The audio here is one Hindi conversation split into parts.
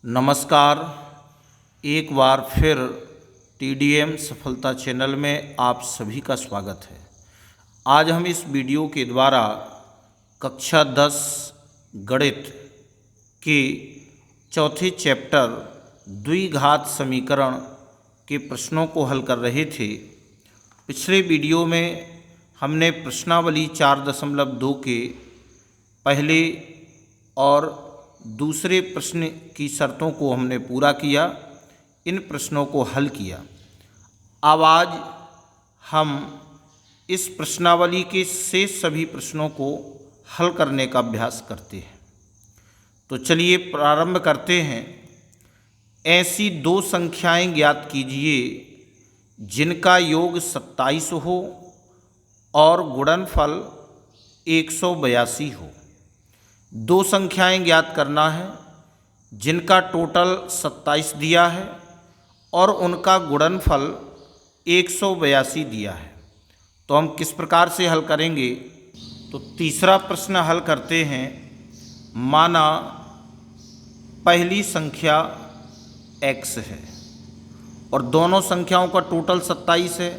नमस्कार। एक बार फिर TDM सफलता चैनल में आप सभी का स्वागत है। आज हम इस वीडियो के द्वारा कक्षा 10 गणित के चौथे चैप्टर द्विघात समीकरण के प्रश्नों को हल कर रहे थे। पिछले वीडियो में हमने प्रश्नावली 4.2 के पहले और दूसरे प्रश्न की शर्तों को हमने पूरा किया, इन प्रश्नों को हल किया। अब आज हम इस प्रश्नावली के शेष सभी प्रश्नों को हल करने का अभ्यास करते हैं। तो चलिए प्रारंभ करते हैं। ऐसी दो संख्याएं ज्ञात कीजिए जिनका योग 27 हो और गुणनफल 182 हो। दो संख्याएं ज्ञात करना है जिनका टोटल 27 दिया है और उनका गुणनफल 182 दिया है। तो हम किस प्रकार से हल करेंगे? तो तीसरा प्रश्न हल करते हैं। माना पहली संख्या x है और दोनों संख्याओं का टोटल 27 है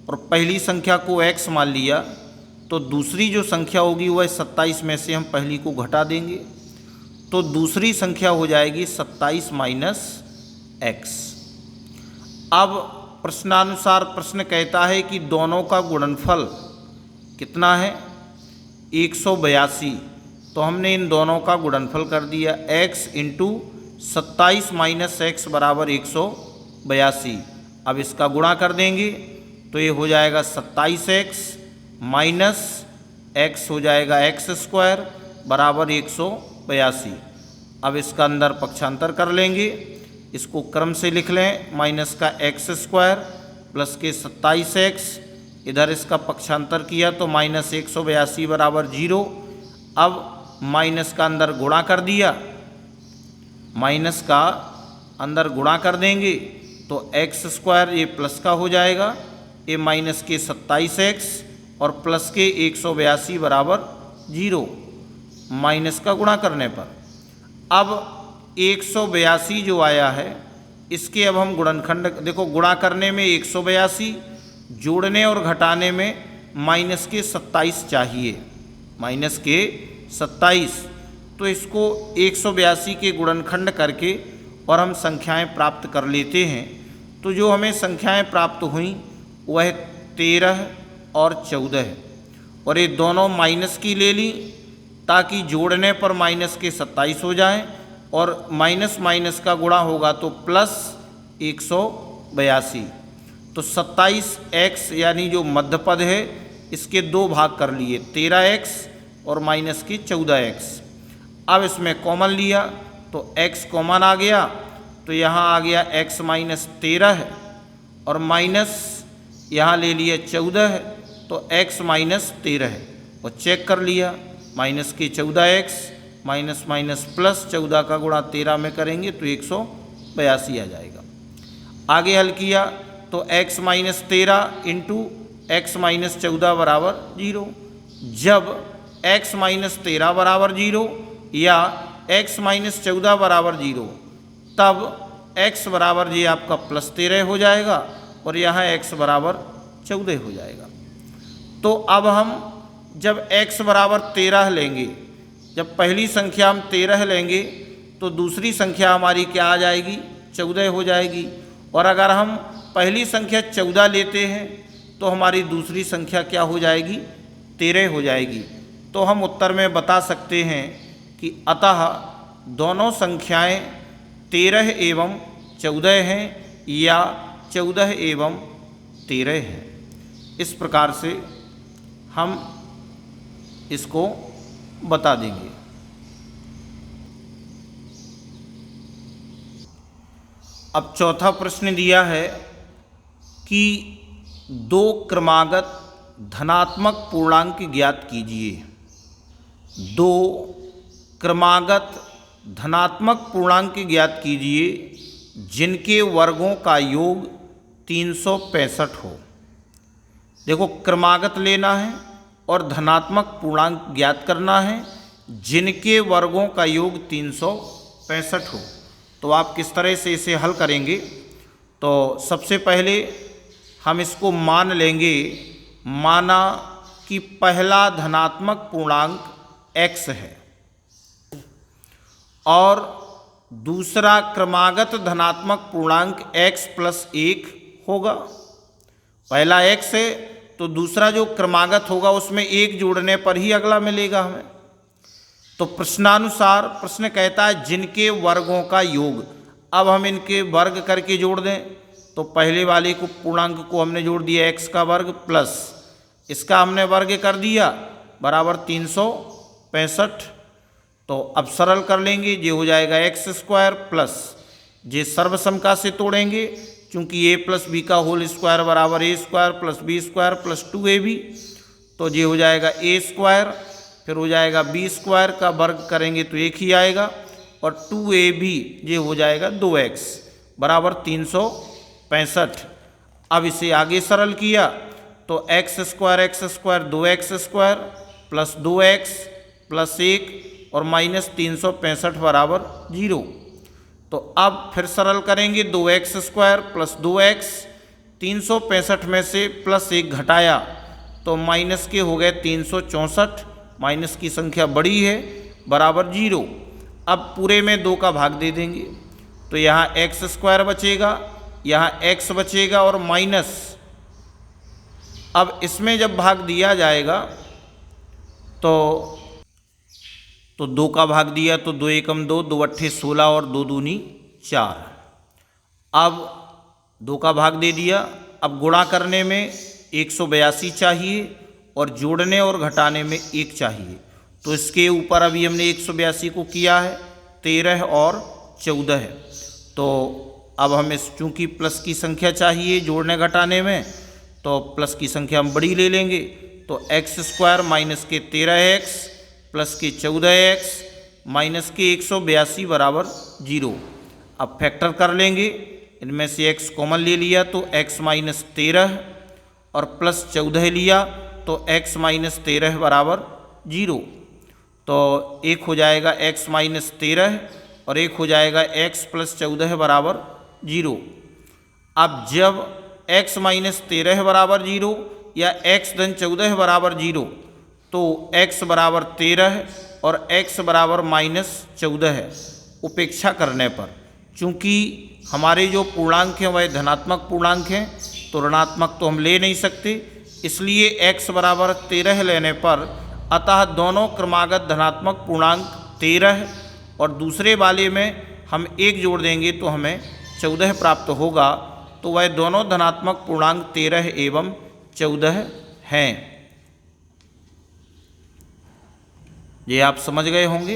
और पहली संख्या को x मान लिया, तो दूसरी जो संख्या होगी वह 27 में से हम पहली को घटा देंगे, तो दूसरी संख्या हो जाएगी 27 माइनस x। अब प्रश्नानुसार प्रश्न कहता है कि दोनों का गुणनफल कितना है? 182। तो हमने इन दोनों का गुणनफल कर दिया, x इंटू 27 माइनस x बराबर 182। अब इसका गुणा कर देंगे तो ये हो जाएगा 27x माइनस x हो जाएगा x स्क्वायर बराबर 182। अब इसका अंदर पक्षांतर कर लेंगे, इसको क्रम से लिख लें। माइनस का x स्क्वायर प्लस के 27x, इधर इसका पक्षांतर किया तो माइनस 182 बराबर 0। अब माइनस का अंदर गुणा कर दिया, माइनस का अंदर गुणा कर देंगे तो x स्क्वायर ये प्लस का हो जाएगा, ये माइनस के 27x और प्लस के 182 बराबर 0। माइनस का गुणा करने पर अब 182 जो आया है इसके अब हम गुणनखंड देखो, गुणा करने में 182, जोड़ने और घटाने में माइनस के 27 चाहिए, माइनस के 27। तो इसको 182 के गुणनखंड करके और हम संख्याएं प्राप्त कर लेते हैं। तो जो हमें संख्याएं प्राप्त हुई वह 13 और 14 है, और ये दोनों माइनस की ले ली ताकि जोड़ने पर माइनस के 27 हो जाए और माइनस माइनस का गुणा होगा तो प्लस 182। तो 27x यानी जो मध्य पद है इसके दो भाग कर लिए, 13x और माइनस की 14x। अब इसमें कॉमन लिया तो x कॉमन आ गया, तो यहाँ आ गया x माइनस 13 है और माइनस यहाँ ले लिया 14 है तो x माइनस 13 है, और चेक कर लिया माइनस के 14x माइनस माइनस प्लस 14 का गुणा 13 में करेंगे तो 182 आ जाएगा। आगे हल किया तो x minus 13 into x minus 14 बराबर 0। जब x माइनस 13 बराबर 0 या x माइनस 14 बराबर 0, तब x बराबर ये आपका प्लस 13 हो जाएगा और यहाँ x बराबर 14 हो जाएगा। तो अब हम जब x बराबर 13 लेंगे, जब पहली संख्या हम 13 लेंगे तो दूसरी संख्या हमारी क्या आ जाएगी? 14 हो जाएगी। और अगर हम पहली संख्या 14 लेते हैं तो हमारी दूसरी संख्या क्या हो जाएगी? 13 हो जाएगी। तो हम उत्तर में बता सकते हैं कि अतः दोनों संख्याएं 13 एवं 14 हैं या 14 एवं 13 हैं। इस प्रकार से हम इसको बता देंगे। अब चौथा प्रश्न दिया है कि दो क्रमागत धनात्मक पूर्णांक ज्ञात कीजिए। दो क्रमागत धनात्मक पूर्णांक ज्ञात कीजिए जिनके वर्गों का योग 365 हो। देखो, क्रमागत लेना है और धनात्मक पूर्णांक ज्ञात करना है जिनके वर्गों का योग 365 हो। तो आप किस तरह से इसे हल करेंगे, तो सबसे पहले हम इसको मान लेंगे, माना कि पहला धनात्मक पूर्णांक x है और दूसरा क्रमागत धनात्मक पूर्णांक x प्लस 1 होगा। पहला x है तो दूसरा जो क्रमागत होगा उसमें 1 जोड़ने पर ही अगला मिलेगा हमें। तो प्रश्नानुसार प्रश्न कहता है जिनके वर्गों का योग। अब हम इनके वर्ग करके जोड़ दें, तो पहले वाले को पूर्णांक को हमने जोड़ दिया x का वर्ग प्लस इसका हमने वर्ग कर दिया बराबर 365। तो अब सरल कर लेंगे, ये हो जाएगा एक्स स्क्वायर प्लस ये सर्वसमका से तोड़ेंगे चूंकि a प्लस बी का होल स्क्वायर बराबर a square plus B square plus 2ab। तो ये हो जाएगा a स्क्वायर, फिर हो जाएगा b स्क्वायर का वर्ग करेंगे तो एक ही आएगा और 2ab ये हो जाएगा 2x बराबर 365। अब इसे आगे सरल किया तो x square 2x square plus 2x plus 1 और माइनस 365 बराबर 0। तो अब फिर सरल करेंगे 2x स्क्वायर प्लस 2x, 365 में से प्लस 1 घटाया तो माइनस के हो गए 364, माइनस की संख्या बड़ी है बराबर 0। अब पूरे में 2 का भाग दे देंगे तो यहाँ एक्स स्क्वायर बचेगा, यहाँ x बचेगा और माइनस। अब इसमें जब भाग दिया जाएगा तो 2 का भाग दिया तो 2 एकम 2, 2 अट्ठे 16 और 2 दूनी 4। अब 2 का भाग दे दिया। अब गुणा करने में 182 चाहिए और जोड़ने और घटाने में 1 चाहिए। तो इसके ऊपर अभी हमने 182 को किया है 13 और 14 है। तो अब हमें चूँकि प्लस की संख्या चाहिए जोड़ने घटाने में, तो प्लस की संख्या हम बड़ी ले लेंगे। तो एक्स स्क्वायर माइनस के 13x प्लस के 14x माइनस के 182 बराबर 0। अब फैक्टर कर लेंगे, इनमें से x कॉमन ले लिया तो x माइनस 13 और प्लस 14 लिया तो x माइनस 13 बराबर 0। तो एक हो जाएगा x माइनस 13 और एक हो जाएगा x प्लस 14 बराबर 0। अब जब x माइनस 13 बराबर 0 या x धन 14 बराबर 0 तो x बराबर 13 और x बराबर माइनस 14 है। उपेक्षा करने पर चूँकि हमारे जो पूर्णांक हैं वह धनात्मक पूर्णांक हैं तो ऋणात्मक तो हम ले नहीं सकते, इसलिए x बराबर 13 लेने पर अतः दोनों क्रमागत धनात्मक पूर्णांक 13 और दूसरे वाले में हम 1 जोड़ देंगे तो हमें 14 प्राप्त होगा। तो वह दोनों धनात्मक पूर्णांक 13 एवं 14 हैं। ये आप समझ गए होंगे।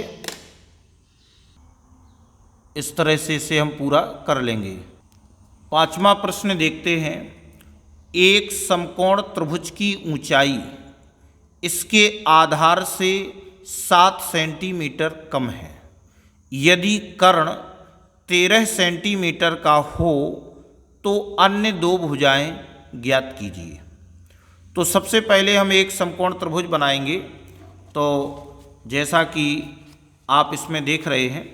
इस तरह से इसे हम पूरा कर लेंगे। 5वां प्रश्न देखते हैं। एक समकोण त्रिभुज की ऊंचाई इसके आधार से 7 सेंटीमीटर कम है। यदि कर्ण 13 सेंटीमीटर का हो तो अन्य 2 भुजाएं ज्ञात कीजिए। तो सबसे पहले हम एक समकोण त्रिभुज बनाएंगे। तो जैसा कि आप इसमें देख रहे हैं,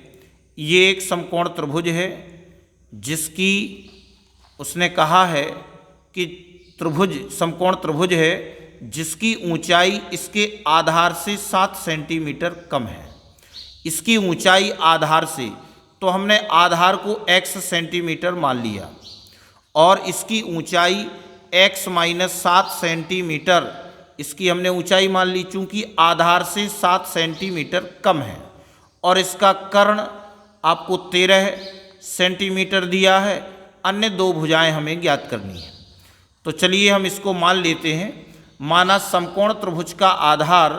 ये एक समकोण त्रिभुज है जिसकी उसने कहा है कि त्रिभुज समकोण त्रिभुज है जिसकी ऊंचाई इसके आधार से 7 सेंटीमीटर कम है। इसकी ऊंचाई आधार से, तो हमने आधार को x सेंटीमीटर मान लिया और इसकी ऊंचाई x माइनस 7 सेंटीमीटर इसकी हमने ऊंचाई मान ली चूँकि आधार से 7 सेंटीमीटर कम है। और इसका कर्ण आपको 13 सेंटीमीटर दिया है, अन्य 2 भुजाएं हमें ज्ञात करनी है। तो चलिए हम इसको मान लेते हैं। माना समकोण त्रिभुज का आधार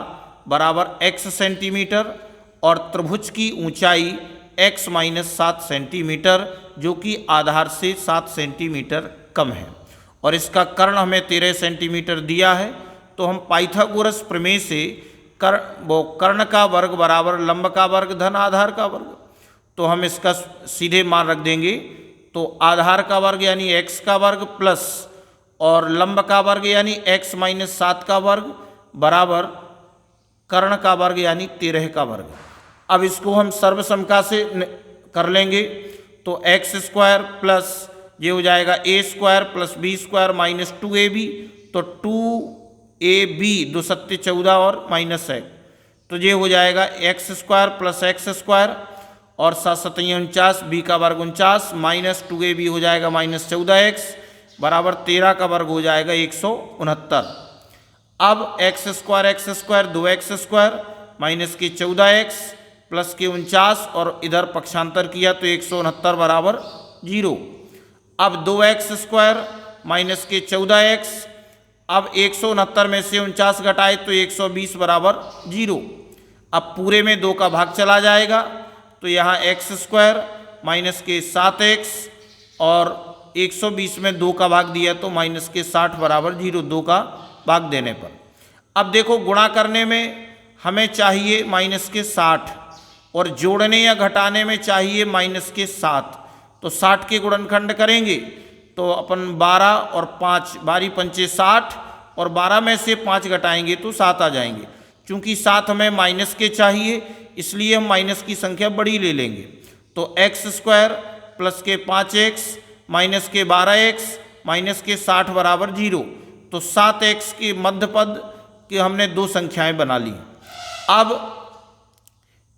बराबर x सेंटीमीटर और त्रिभुज की ऊंचाई x माइनस 7 सेंटीमीटर जो कि आधार से 7 सेंटीमीटर कम है और इसका कर्ण हमें 13 सेंटीमीटर दिया है। तो हम पाइथागोरस प्रमेय से कर्ण का वर्ग बराबर लंब का वर्ग धन आधार का वर्ग, तो हम इसका सीधे मान रख देंगे। तो आधार का वर्ग यानी x का वर्ग प्लस और लंब का वर्ग यानी x माइनस 7 का वर्ग बराबर कर्ण का वर्ग यानी 13 का वर्ग। अब इसको हम सर्वसमका से कर लेंगे। तो एक्स स्क्वायर प्लस ये हो जाएगा A square plus B square minus 2ab, तो 2ab 2 सत्ते 14 और माइनस 1, तो ये हो जाएगा x square plus x square और 7 सत्ते 49, बी का वर्ग 49 माइनस 2ab हो जाएगा माइनस 14x बराबर 13 का वर्ग हो जाएगा 169। अब x square 2x square minus के 14x प्लस के 49 और इधर पक्षांतर किया तो 169 बराबर 0। अब 2x स्क्वायर माइनस के 14x, अब 169 में से 49 घटाए तो 120 बराबर 0। अब पूरे में 2 का भाग चला जाएगा तो यहाँ एक्स स्क्वायर माइनस के 7x और 120 में 2 का भाग दिया तो माइनस के 60 बराबर 0, 2 का भाग देने पर। अब देखो गुणा करने में हमें चाहिए माइनस के 60 और जोड़ने या घटाने में चाहिए माइनस के 7, तो 60 के गुणनखंड करेंगे तो अपन 12 और 5 12 पंचे 60 और 12 में से 5 घटाएंगे तो 7 आ जाएंगे। चूंकि 7 हमें माइनस के चाहिए इसलिए हम माइनस की संख्या बड़ी ले लेंगे, तो एक्स स्क्वायर प्लस के 5x माइनस के 12x माइनस के 60 बराबर 0, तो 7x के मध्य पद की हमने 2 संख्याएं बना ली। अब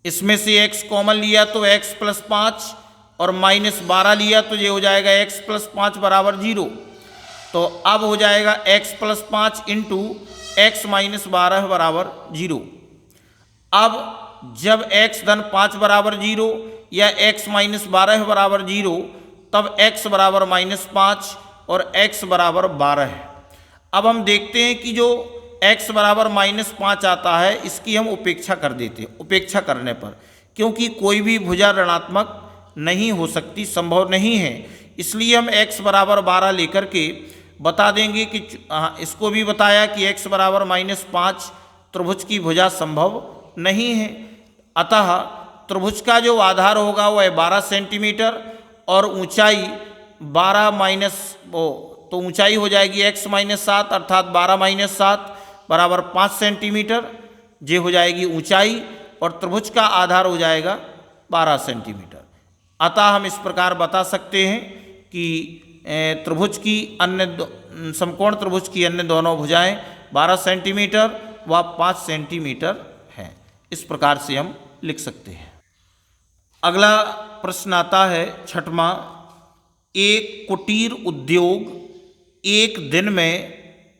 इसमें से x कॉमन लिया तो x प्लस 5 और माइनस 12 लिया तो ये हो जाएगा x प्लस 5 बराबर 0, तो अब हो जाएगा x plus 5 into x minus 12 बराबर 0। अब जब x धन 5 बराबर 0 या x माइनस 12 बराबर 0 तब x बराबर माइनस 5 और x बराबर 12 है। अब हम देखते हैं कि जो x बराबर माइनस 5 आता है इसकी हम उपेक्षा कर देते हैं। उपेक्षा करने पर, क्योंकि कोई भी भुजा ऋणात्मक नहीं हो सकती, संभव नहीं है, इसलिए हम x बराबर 12 लेकर के बता देंगे कि इसको भी बताया कि x बराबर माइनस 5 त्रिभुज की भुजा संभव नहीं है। अतः त्रिभुज का जो आधार होगा वह 12 सेंटीमीटर और ऊंचाई 12 माइनस तो ऊंचाई हो जाएगी x माइनस 7 अर्थात 12 माइनस 7 बराबर 5 सेंटीमीटर, ये हो जाएगी ऊंचाई और त्रिभुज का आधार हो जाएगा 12 सेंटीमीटर। अतः हम इस प्रकार बता सकते हैं कि त्रिभुज की अन्य समकोण त्रिभुज की अन्य दोनों भुजाएं 12 सेंटीमीटर व 5 सेंटीमीटर हैं। इस प्रकार से हम लिख सकते हैं। अगला प्रश्न आता है 6वां, एक कुटीर उद्योग एक दिन में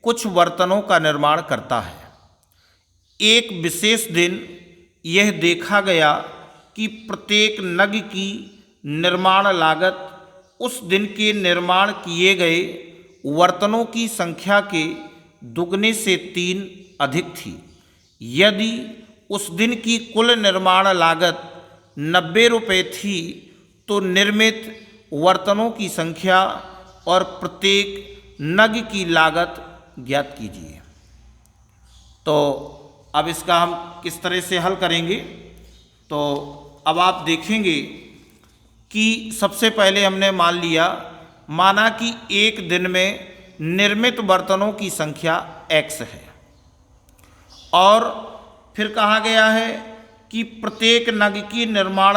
कुछ बर्तनों का निर्माण करता है। एक विशेष दिन यह देखा गया कि प्रत्येक नग की निर्माण लागत उस दिन के निर्माण किए गए बर्तनों की संख्या के दुगने से 3 अधिक थी। यदि उस दिन की कुल निर्माण लागत 90 रुपये थी तो निर्मित बर्तनों की संख्या और प्रत्येक नग की लागत ज्ञात कीजिए। तो अब इसका हम किस तरह से हल करेंगे, तो अब आप देखेंगे कि सबसे पहले हमने माना कि एक दिन में निर्मित बर्तनों की संख्या x है और फिर कहा गया है कि प्रत्येक नग की निर्माण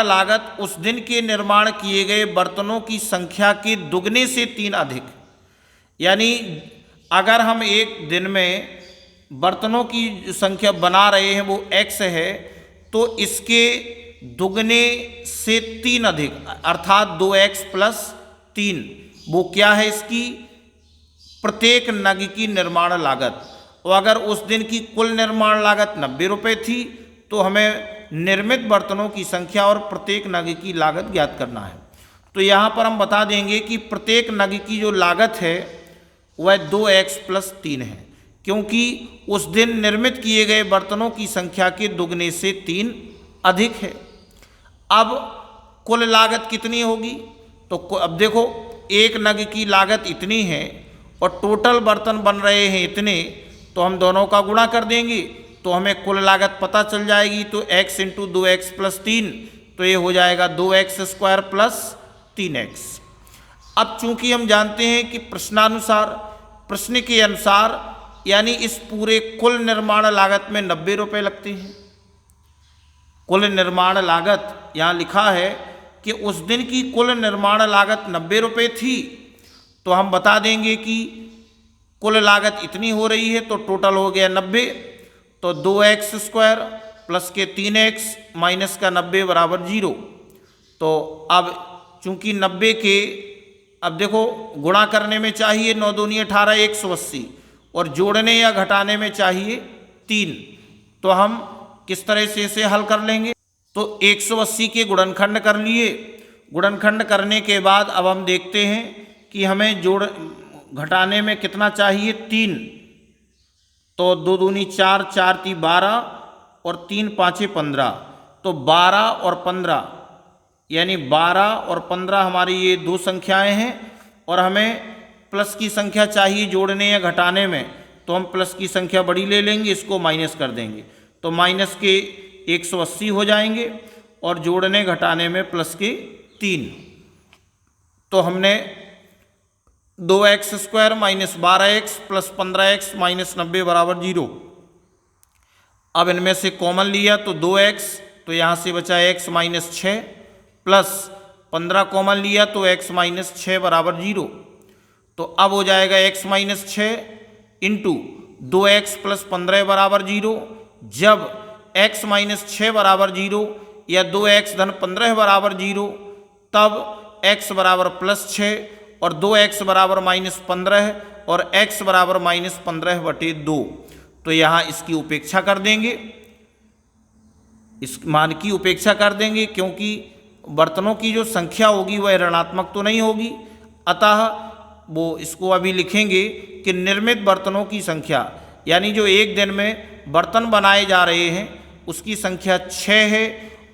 लागत उस दिन के निर्माण किए गए बर्तनों की संख्या के दुगने से 3 अधिक। यानी अगर हम एक दिन में बर्तनों की संख्या बना रहे हैं वो x है तो इसके दुगने से 3 अधिक अर्थात 2x प्लस 3, वो क्या है इसकी प्रत्येक नग की निर्माण लागत। और अगर उस दिन की कुल निर्माण लागत 90 रुपये थी तो हमें निर्मित बर्तनों की संख्या और प्रत्येक नग की लागत ज्ञात करना है। तो यहाँ पर हम बता देंगे कि प्रत्येक नग की जो लागत है वह 2x प्लस 3 है, क्योंकि उस दिन निर्मित किए गए बर्तनों की संख्या के दुगने से 3 अधिक है। अब कुल लागत कितनी होगी, तो अब देखो एक नग की लागत इतनी है और टोटल बर्तन बन रहे हैं इतने, तो हम दोनों का गुणा कर देंगे तो हमें कुल लागत पता चल जाएगी। तो x इंटू 2x प्लस 3, तो ये हो जाएगा 2x स्क्वायर प्लस 3x। अब चूंकि हम जानते हैं कि प्रश्न के अनुसार यानी इस पूरे कुल निर्माण लागत में 90 रुपये लगते हैं, कुल निर्माण लागत यहाँ लिखा है कि उस दिन की कुल निर्माण लागत 90 रुपये थी, तो हम बता देंगे कि कुल लागत इतनी हो रही है, तो टोटल हो गया 90। तो 2x² प्लस के 3x माइनस का 90 बराबर 0। तो अब चूंकि 90 के अब देखो गुणा करने में चाहिए 9 दूनी 18 180 और जोड़ने या घटाने में चाहिए 3। तो हम किस तरह से इसे हल कर लेंगे? तो 180 के गुणनखंड कर लिए। गुणनखंड करने के बाद अब हम देखते हैं कि हमें जोड़ घटाने में कितना चाहिए 3। तो 2 दूनी 4 4 ती 12 और 3 5 15। तो 12 और 15 यानी 12 और 15 हमारी ये दो संख्याएं हैं और हमें प्लस की संख्या चाहिए जोड़ने या घटाने में। तो हम प्लस की संख्या बड़ी ले लेंगे, इसको माइनस कर देंगे। तो माइनस के 180 हो जाएंगे और जोड़ने घटाने में प्लस के 3। तो हमने 2x² minus 12x plus 15x minus 90 बराबर 0। अब इनमें से कॉमन लिया तो 2x, तो यहाँ से बचा x माइनस 6 प्लस 15 कॉमन लिया तो x माइनस 6 बराबर 0। तो अब हो जाएगा x minus 6 into 2x plus 15 बराबर 0। जब x माइनस 6 बराबर 0 या 2x धन 15 बराबर 0, तब x बराबर प्लस 6 और 2x बराबर माइनस 15 और x बराबर माइनस 15/2। तो यहाँ इसकी उपेक्षा कर देंगे, इस मान की उपेक्षा कर देंगे, क्योंकि बर्तनों की जो संख्या होगी वह ऋणात्मक तो नहीं होगी। अतः वो इसको अभी लिखेंगे कि निर्मित बर्तनों की संख्या, यानी जो एक दिन में बर्तन बनाए जा रहे हैं उसकी संख्या 6 है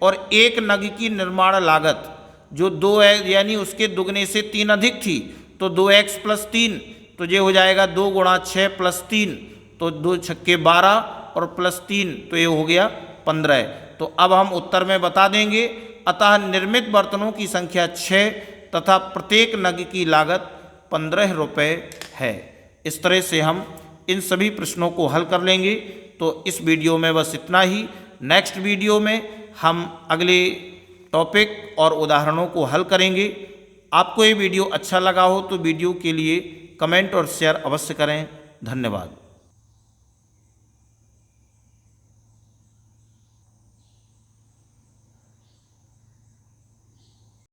और एक नग की निर्माण लागत जो 2 है यानी उसके दुगने से 3 अधिक थी, तो 2x प्लस 3, तो ये हो जाएगा 2 गुणा 6 प्लस 3, तो 2 छक्के 12 और प्लस 3, तो ये हो गया 15। तो अब हम उत्तर में बता देंगे, अतः निर्मित बर्तनों की संख्या 6 तथा प्रत्येक नग की लागत 15 रुपये है। इस तरह से हम इन सभी प्रश्नों को हल कर लेंगे। तो इस वीडियो में बस इतना ही। नेक्स्ट वीडियो में हम अगले टॉपिक और उदाहरणों को हल करेंगे। आपको ये वीडियो अच्छा लगा हो तो वीडियो के लिए कमेंट और शेयर अवश्य करें। धन्यवाद।